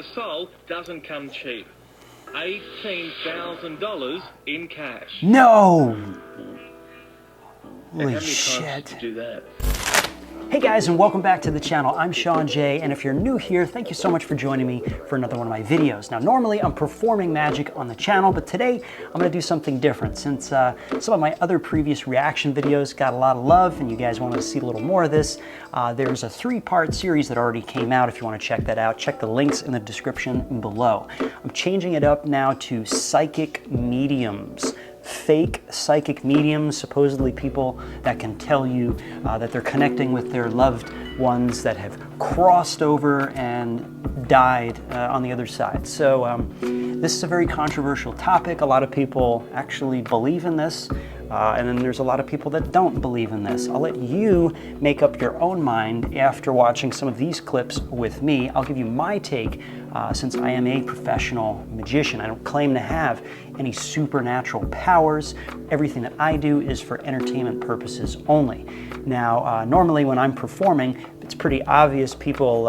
a soul doesn't come cheap. $18,000 in cash. No! And how Holy many shit. times did you do that? Hey guys, and welcome back to the channel. I'm Shaun J, and if you're new here, thank you so much for joining me for another one of my videos. Now, normally I'm performing magic on the channel, but today I'm going to do something different. Since some of my other previous reaction videos got a lot of love, and you guys wanted to see a little more of this, there's a 3-part series that already came out. If you want to check that out, check the links in the description below. I'm changing it up now to psychic mediums. Fake psychic mediums, supposedly people that can tell you that they're connecting with their loved ones that have crossed over and died on the other side. So this is a very controversial topic. A lot of people actually believe in this, and then there's a lot of people that don't believe in this. I'll let you make up your own mind after watching some of these clips with me. I'll give you my take since I am a professional magician. I don't claim to have any supernatural powers. Everything that I do is for entertainment purposes only. Now, normally when I'm performing, it's pretty obvious. People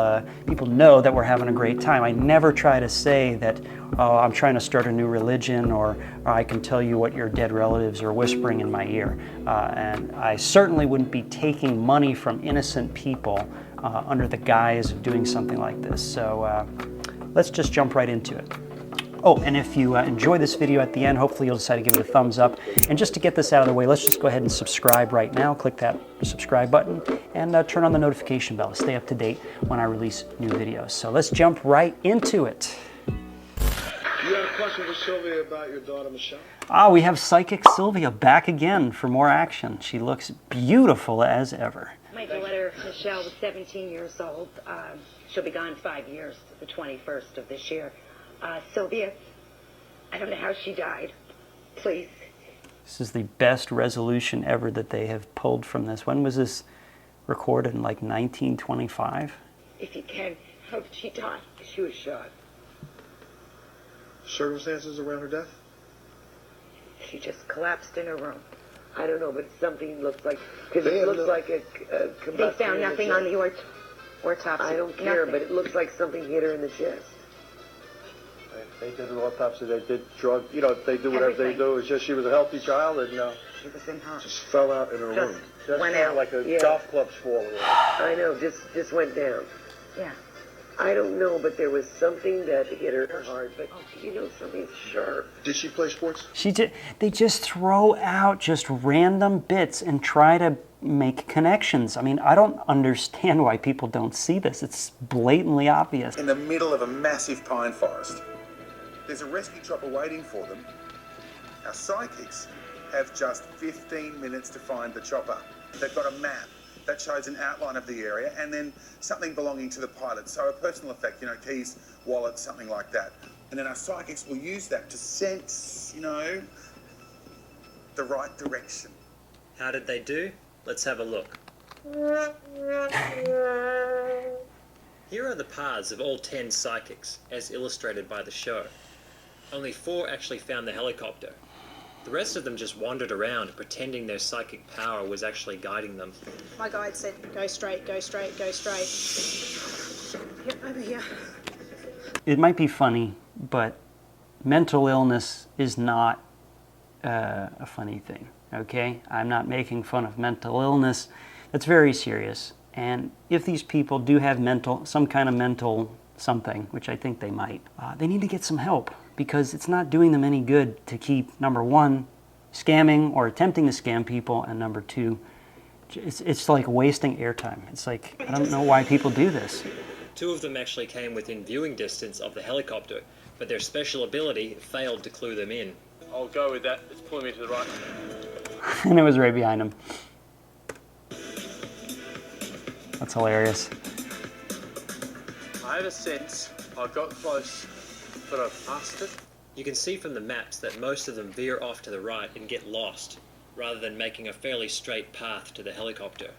know that we're having a great time. I never try to say that, oh, I'm trying to start a new religion, or I can tell you what your dead relatives are whispering in my ear. And I certainly wouldn't be taking money from innocent people under the guise of doing something like this. So let's just jump right into it. Oh, and if you enjoy this video at the end, hopefully you'll decide to give it a thumbs up. And just to get this out of the way, let's just go ahead and subscribe right now. Click that subscribe button and turn on the notification bell to stay up to date when I release new videos. So let's jump right into it. You have a question for Sylvia about your daughter, Michelle? We have Psychic Sylvia back again for more action. She looks beautiful as ever. My daughter, Michelle, was 17 years old. She'll be gone 5 years, the 21st of this year. Sylvia, I don't know how she died. Please. This is the best resolution ever that they have pulled from this. When was this recorded? In like 1925? If you can, how did she die? She was shot. Circumstances around her death? She just collapsed in her room. I don't know, but something looks like, because it looks like a combustion. They found nothing on the autopsy. I don't care, but it looks like something hit her in the chest. They did an autopsy, they did drug, you know, they do whatever they do. It's just she was a healthy child and she was in her. just fell out in her room. Just went out. Like a golf club's falling. I know, just went down. Yeah. I don't know, but there was something that hit her hard, but you know, something sharp. Did she play sports? They just throw out just random bits and try to make connections. I mean, I don't understand why people don't see this. It's blatantly obvious. In the middle of a massive pine forest. There's a rescue chopper waiting for them. Our psychics have just 15 minutes to find the chopper. They've got a map that shows an outline of the area and then something belonging to the pilot. So a personal effect, you know, keys, wallet, something like that. And then our psychics will use that to sense, you know, the right direction. How did they do? Let's have a look. Here are the paths of all 10 psychics, as illustrated by the show. Only 4 actually found the helicopter. The rest of them just wandered around, pretending their psychic power was actually guiding them. My guide said, go straight, go straight, go straight. Yep, over here. It might be funny, but mental illness is not a funny thing, okay? I'm not making fun of mental illness. That's very serious. And if these people do have some kind of mental something, which I think they might, they need to get some help, because it's not doing them any good to keep, number 1, scamming or attempting to scam people, and number 2, it's like wasting airtime. It's like, I don't know why people do this. 2 of them actually came within viewing distance of the helicopter, but their special ability failed to clue them in. I'll go with that. It's pulling me to the right. And it was right behind him. That's hilarious. I have a sense I got close, but I passed it. You can see from the maps that most of them veer off to the right and get lost, rather than making a fairly straight path to the helicopter.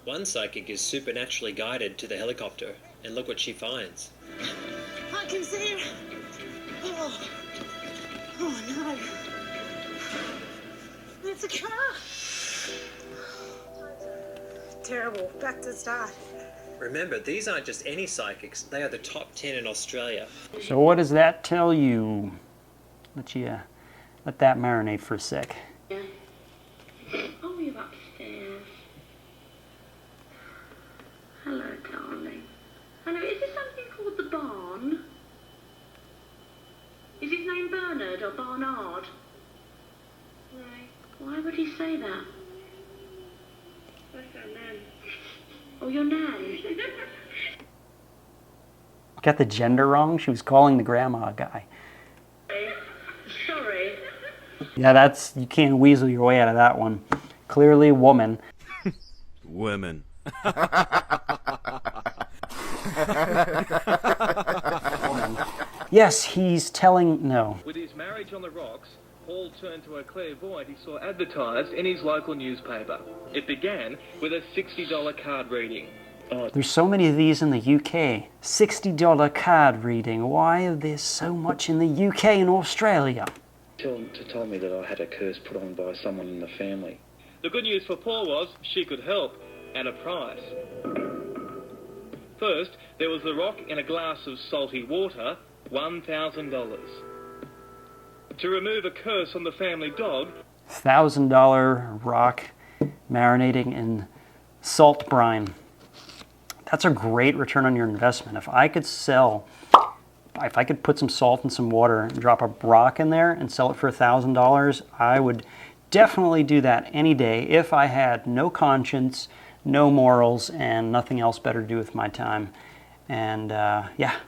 One psychic is supernaturally guided to the helicopter, and look what she finds. I can see her. Oh no. It's a car. Terrible. Back to start. Remember, these aren't just any psychics, they are the top 10 in Australia. So what does that tell you? Let that marinate for a sec. Yeah. Oh, you're upstairs. Hello, darling. Hello, is there something called the Barn? Is his name Bernard or Barnard? Right. Why would he say that? That's our nan. Oh, your nan? Got the gender wrong? She was calling the grandma guy. Sorry. Yeah, you can't weasel your way out of that one. Clearly woman. Women. Yes, he's telling, no. With his marriage on the rocks, Paul turned to a clairvoyant he saw advertised in his local newspaper. It began with a $60 card reading. There's so many of these in the UK. $60 card reading. Why are there so much in the UK and Australia? Told me that I had a curse put on by someone in the family. The good news for Paul was she could help, at a price. First, there was the rock in a glass of salty water, $1,000. To remove a curse on the family dog, $1,000 rock marinating in salt brine. That's a great return on your investment. If I could put some salt and some water and drop a rock in there and sell it for $1,000, I would definitely do that any day if I had no conscience, no morals, and nothing else better to do with my time. And yeah,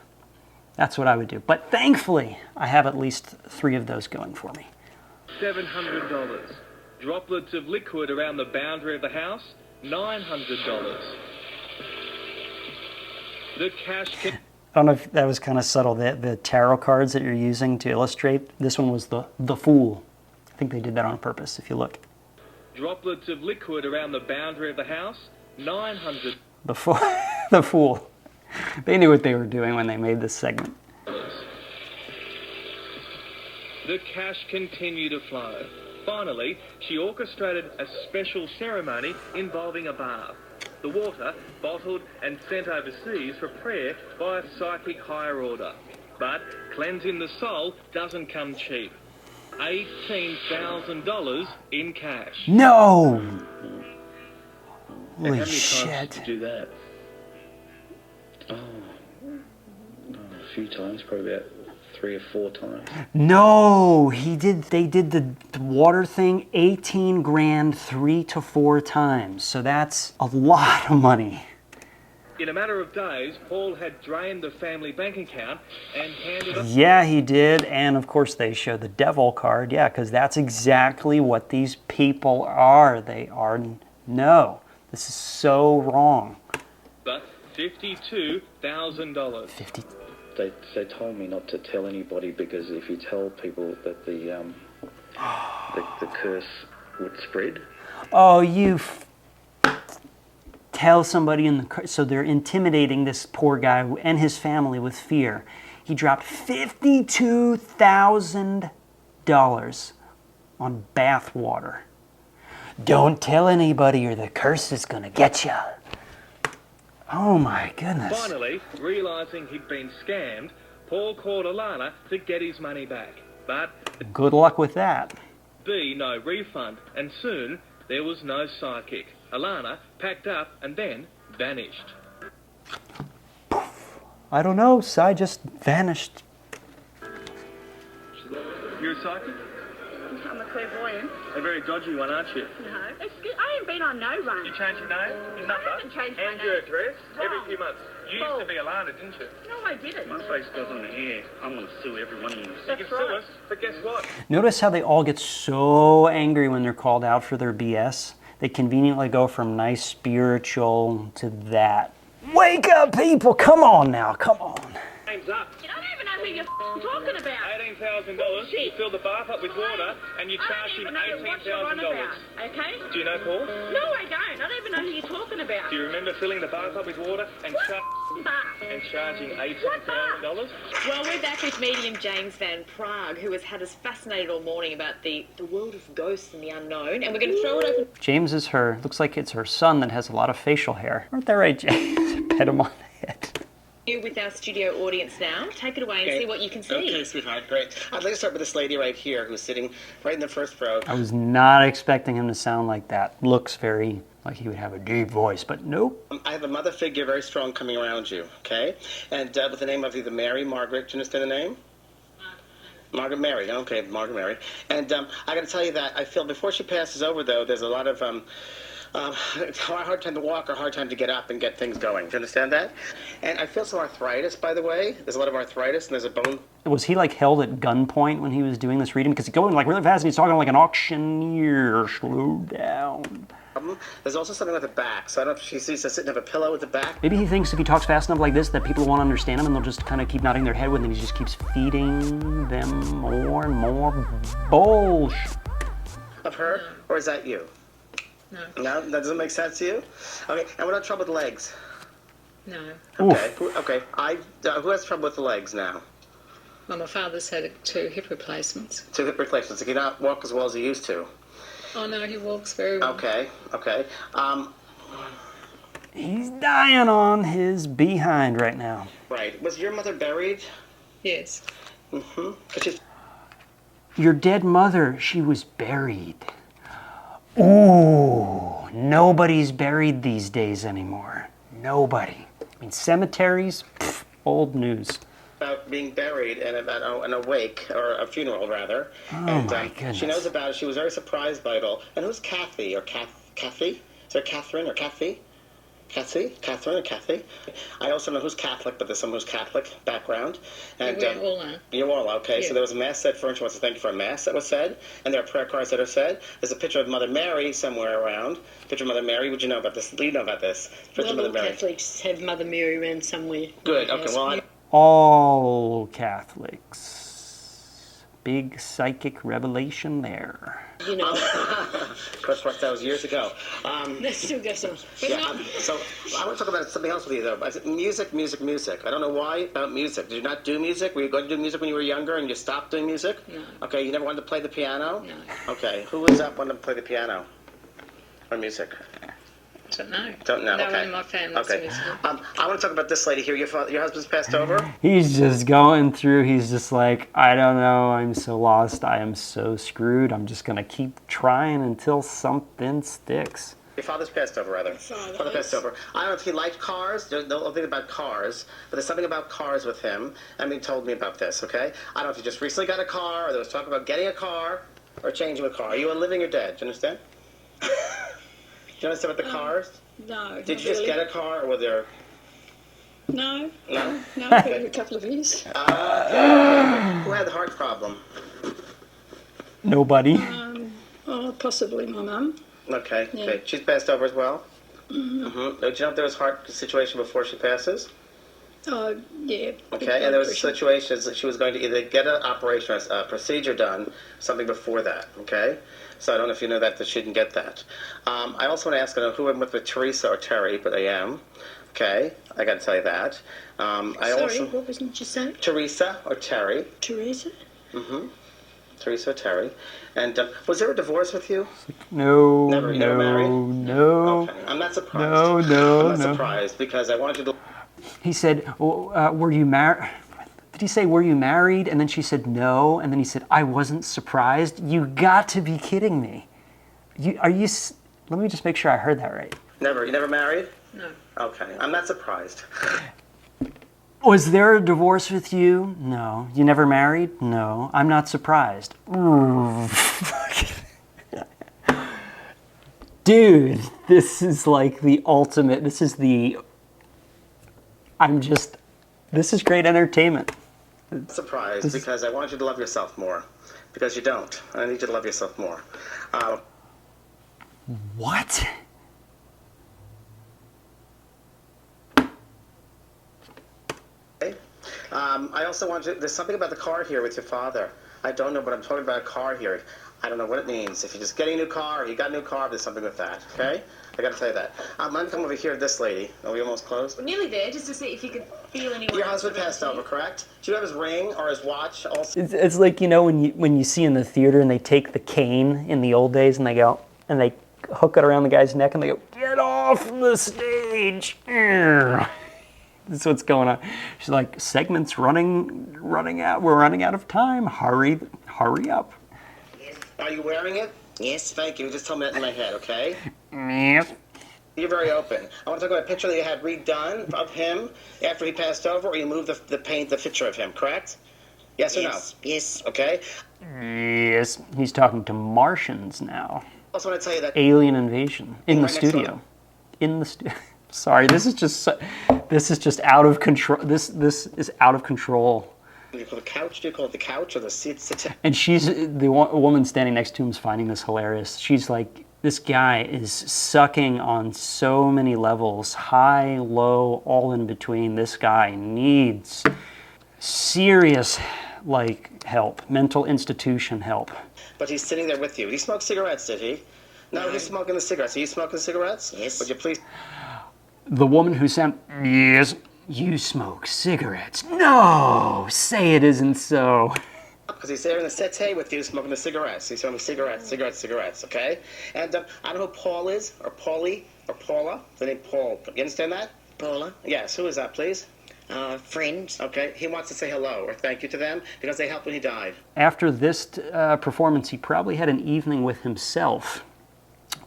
that's what I would do. But thankfully, I have at least 3 of those going for me. $700. Droplets of liquid around the boundary of the house, $900. The cash can... I don't know if that was kind of subtle, the tarot cards that you're using to illustrate. This one was the Fool. I think they did that on purpose, if you look. Droplets of liquid around the boundary of the house, $900. The Fool. They knew what they were doing when they made this segment. The cash continued to flow. Finally, she orchestrated a special ceremony involving a bath. The water bottled and sent overseas for prayer by a psychic higher order. But cleansing the soul doesn't come cheap. $18,000 in cash. No! And Holy how many shit. times did you do that? A few times, probably about 3 or 4 times. No, they did the water thing 18 grand 3 to 4 times. So that's a lot of money. In a matter of days, Paul had drained the family bank account and handed up... Yeah, he did. And of course they show the devil card. Yeah, because that's exactly what these people are. They are, no, this is so wrong. But $52,000. 50. They told me not to tell anybody because if you tell people that the curse would spread. Oh, tell somebody in the... So they're intimidating this poor guy and his family with fear. He dropped $52,000 on bath water. Don't tell anybody or the curse is going to get you. Oh my goodness. Finally, realising he'd been scammed, Paul called Alana to get his money back. But good luck with that. B, no refund, and soon there was no psychic. Alana packed up and then vanished. I don't know, Sai just vanished. You're a psychic? I'm a clairvoyant. A very dodgy one, aren't you? No. Excuse, I ain't been on no run. You changed your name, your number, haven't changed my and your name. address Wrong. every few months. You used to be Alana, didn't you? No, I didn't. My face goes on the air. I'm going to sue every one of you. You That's can sue right. us, but guess what? Notice how they all get so angry when they're called out for their BS? They conveniently go from nice spiritual to that. Wake up, people! Come on now, come on. Name's up. I don't even know who you're talking about. $18,000 to fill the bath up with water, and you charge him $18,000. Okay? Do you know Paul? No, I don't. I don't even know who you're talking about. Do you remember filling the bath up with water and charging $18,000? Well, we're back with medium James Van Prague, who has had us fascinated all morning about the world of ghosts and the unknown, and we're going to throw it open. James is looks like it's her son that has a lot of facial hair. Aren't they right, James? pet him on the head. With our studio audience now. Take it away and see what you can see. Okay, sweetheart, great. I'd like to start with this lady right here who's sitting right in the first row. I was not expecting him to sound like that. Looks very like he would have a deep voice, but nope. I have a mother figure very strong coming around you, okay? And with the name of either Mary, Margaret, do you understand the name? Margaret Mary, okay, Margaret Mary. And I got to tell you that I feel before she passes over, though, there's a lot of it's a hard time to walk or hard time to get up and get things going. Do you understand that? And I feel some arthritis, by the way. There's a lot of arthritis, and there's a bone. Was he like held at gunpoint when he was doing this reading? Because he's going like really fast and he's talking like an auctioneer. Slow down. There's also something with the back. So I don't know if she sees us sitting on a pillow with the back. Maybe he thinks if he talks fast enough like this that people won't understand him and they'll just kind of keep nodding their head with him. He just keeps feeding them more and more bullshit. Of her? Or is that you? No. No? That doesn't make sense to you? Okay, and what about trouble with legs? No. Okay, who has trouble with the legs now? Well, my father's had 2 hip replacements. 2 hip replacements. He cannot walk as well as he used to. Oh, no, he walks very well. Okay. He's dying on his behind right now. Right. Was your mother buried? Yes. Mm-hmm. Your dead mother, she was buried. Ooh, nobody's buried these days anymore. Nobody. I mean, cemeteries, pff, old news. About being buried and about an wake, or a funeral rather. Oh, and my goodness. she knows about it. She was very surprised by it all. And who's Kathy or Kathy? Is there Catherine or Kathy? Catherine or Kathy? I also know who's Catholic, but there's someone who's Catholic background. And we all are. You all are, okay. Yeah. So there was a mass said for, and she wants to thank you for a mass that was said, and there are prayer cards that are said. There's a picture of Mother Mary somewhere around. Picture of Mother Mary. Would you know about this? Do you know about this? Picture of Well, Mother all Mary. Catholics have Mother Mary around somewhere. Good, okay, well, All Catholics. Big psychic revelation there. You know. Of course, that was years ago. That still goes on. Yeah, so I want to talk about something else with you, though. I said music. I don't know why about music. Did you not do music? Were you going to do music when you were younger and you stopped doing music? No. Okay, you never wanted to play the piano? No. Okay, who was up wanting to play the piano or music? Don't know. Don't know, No okay. one in my family's musical. I want to talk about this lady here. Your husband's passed over? He's just going through, he's just like, I don't know, I'm so lost, I am so screwed, I'm just gonna keep trying until something sticks. Your father's passed over, rather. Father passed over. I don't know if he liked cars. There's no thing about cars, but there's something about cars with him. I mean, he told me about this, okay? I don't know if he just recently got a car, or there was talk about getting a car, or changing a car. Are you living or dead? Do you understand? Do you understand about the cars? No. Did you just get a car, or were there... No. No? No, for a couple of years. Who had the heart problem? Nobody. Possibly my mum. Okay, Yeah. okay. She's passed over as well? Mm-hmm. Do you know if there was heart situation before she passes? Oh, yeah. Okay, and there was situations that she was going to either get an operation or a procedure done, something before that, okay? So I don't know if you know that she didn't get that. I also want to ask, I don't know who I'm with Teresa or Terry, but I am. Okay, I got to tell you that. Sorry, what was it you say? Teresa or Terry. Teresa? Mm-hmm. Teresa or Terry. And was there a divorce with you? No, Never, you never married? no. Okay. I'm not surprised. No. I'm not surprised because I want you to... He said, were you married? Did he say, were you married? And then she said, no. And then he said, I wasn't surprised. You got to be kidding me. Let me just make sure I heard that right. Never. You never married? No. Okay. I'm not surprised. Was there a divorce with you? No. You never married? No. I'm not surprised. Dude, this is like the ultimate. This is great entertainment. Surprised because I want you to love yourself more. Because you don't. I need you to love yourself more. What? Okay. I also want you... There's something about the car here with your father. I don't know, but I'm talking about a car here. I don't know what it means. If you're just getting a new car or you got a new car, there's something with that, okay? I got to tell you that. I'm going to come over here to this lady. Are we almost close? We're nearly there, just to see if you could feel anyone. Your husband passed over, correct? Do you have his ring or his watch also? It's like, you know, when you see in the theater and they take the cane in the old days and they go, and they hook it around the guy's neck and they go, get off the stage. That's what's going on. She's like, segment's running out. We're running out of time. Hurry up. Are you wearing it? Yes. Thank you. Just tell me that in my head, okay? Yes. You're very open. I want to talk about a picture that you had redone of him after he passed over, or you moved the paint, the picture of him, correct? Yes or no? Yes. Okay. Yes. He's talking to Martians now. I also want to tell you that alien invasion in the right next studio. In the studio. Sorry, this is just out of control. This is out of control. Do you call it the couch? Do you call it the couch or the seat? And she's the woman standing next to him is finding this hilarious. She's like, this guy is sucking on so many levels, high, low, all in between. This guy needs serious help, mental institution help. But he's sitting there with you. He smoked cigarettes, did he? No, he's smoking the cigarettes. Are you smoking cigarettes? Yes. Would you please? The woman who sent, yes, you smoke cigarettes. No, say it isn't so. Because he's there in the settee with you smoking the cigarettes. He's smoking cigarettes, okay? And I don't know who Paul is, or Paulie, or Paula. The name Paul. You understand that? Paula? Yes, who is that, please? Friends. Okay, he wants to say hello or thank you to them because they helped when he died. After this performance, he probably had an evening with himself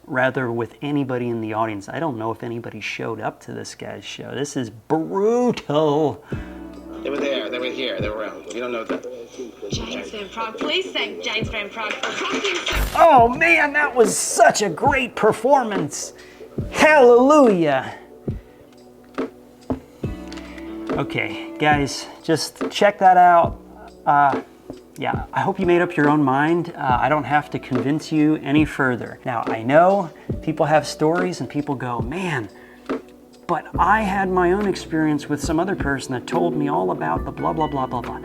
rather with anybody in the audience. I don't know if anybody showed up to this guy's show. This is brutal. They were there, they were here, they were around. You don't know that. James Van Prague, please thank James Van Prague for rocking so... Oh man, that was such a great performance. Hallelujah. Okay, guys, just check that out. Yeah, I hope you made up your own mind. I don't have to convince you any further. Now, I know people have stories and people go, man, but I had my own experience with some other person that told me all about the blah, blah, blah, blah, blah.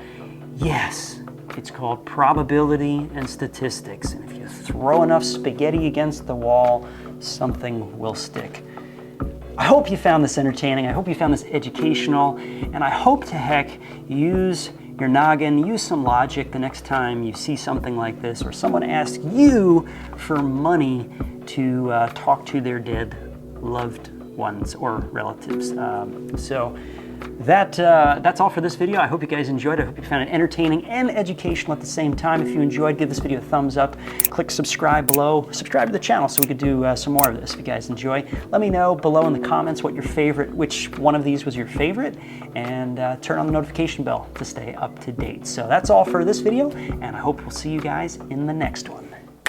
Yes, it's called probability and statistics. And if you throw enough spaghetti against the wall, something will stick. I hope you found this entertaining. I hope you found this educational. And I hope to heck use your noggin, use some logic the next time you see something like this or someone asks you for money to talk to their dead loved ones or relatives. So that's all for this video. I hope you guys enjoyed it. I hope you found it entertaining and educational at the same time. If you enjoyed, give this video a thumbs up. Click subscribe below. Subscribe to the channel so we could do some more of this if you guys enjoy. Let me know below in the comments what your favorite, which one of these was your favorite, and turn on the notification bell to stay up to date. So that's all for this video, and I hope we'll see you guys in the next one.